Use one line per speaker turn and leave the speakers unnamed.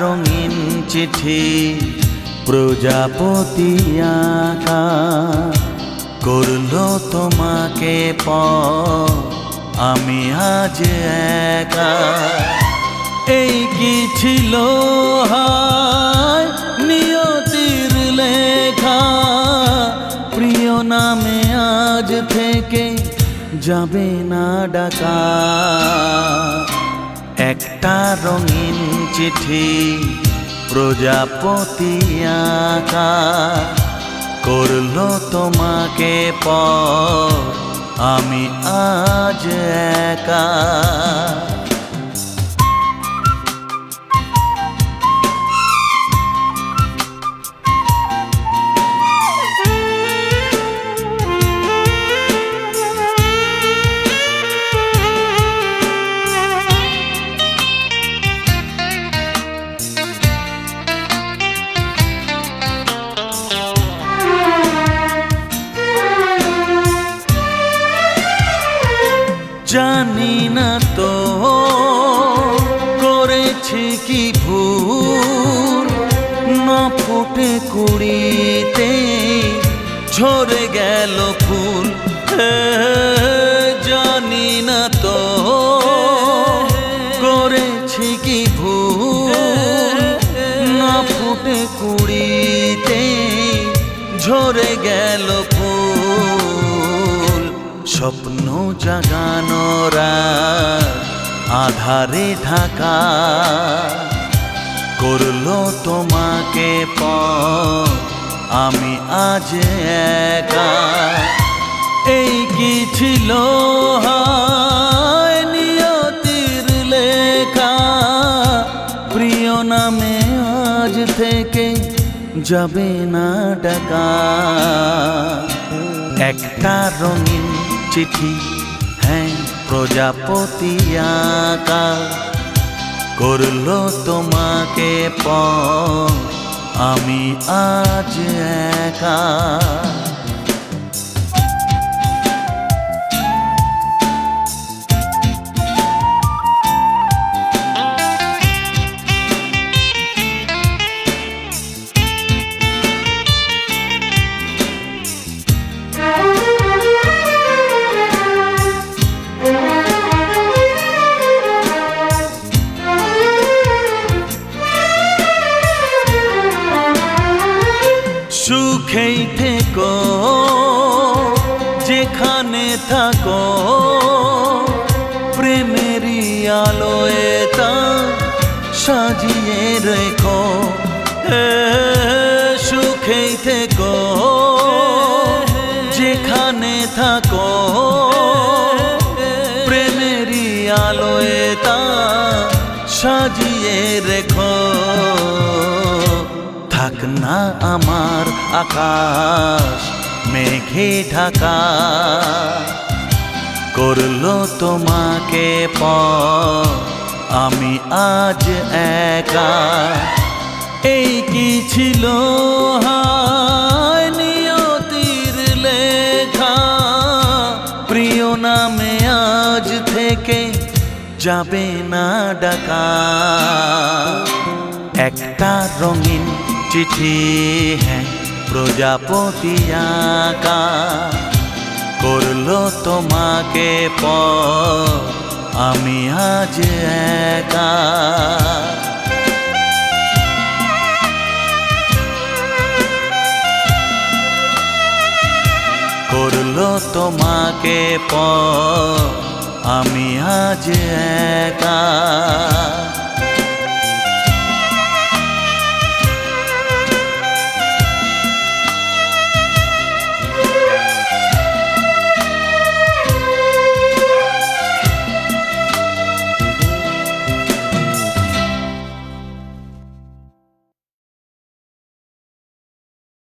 রঙিন চিঠি প্রজাপতি আঁকা করলো তোমাকে আমি আজ একা। এই কি ছিল হায় নিয়তির লেখা, প্রিয় নামে আজ থেকে যাবে না ডাকা। একটা রঙিন চিঠি প্রজাপতি আঁকা করলো তোমাকে আমি আজ একা। জানি না তো করেছি কি ভুল, না ফুটে কুড়িতে ঝরে গেল ফুল। জানি না তো করেছি কি ভুল, না ফুটে কুড়িতে ঝরে গেল ফুল। স্বপ্ন জাগানোরা আধারে ঢাকা করলো তোমাকে আমি আজ একা। এই কি ছিল হায় নিয়তির লেখা, প্রিয় নামে আজ থেকে যাবে না ডাকা। একটা রঙিন চিঠি হ্যাঁ প্রজাপতি আঁকা করলো তোমাকে আমি আজ একা। সুখেই থেকো যেখানে থাকো, প্রেমেরই আলোয় তা সাজিয়ে রেখো। সুখেই থেকো যেখানে থাকো, প্রেমেরই আলোয় তা সাজিয়ে রেখো। থাক না আমার আকাশ মেঘে ঢাকা করলো তোমাকে আমি আজ একা। এই কি ছিল হায় নিয়তির লেখা, প্রিয় নামে আজ থেকে যাবে না ডাকা। একটা রঙিন চিঠি হ্যাঁ প্রজাপতি আঁকা করলো তোমাকে আমি আজ একা। করলো তোমাকে আমি আজ একা।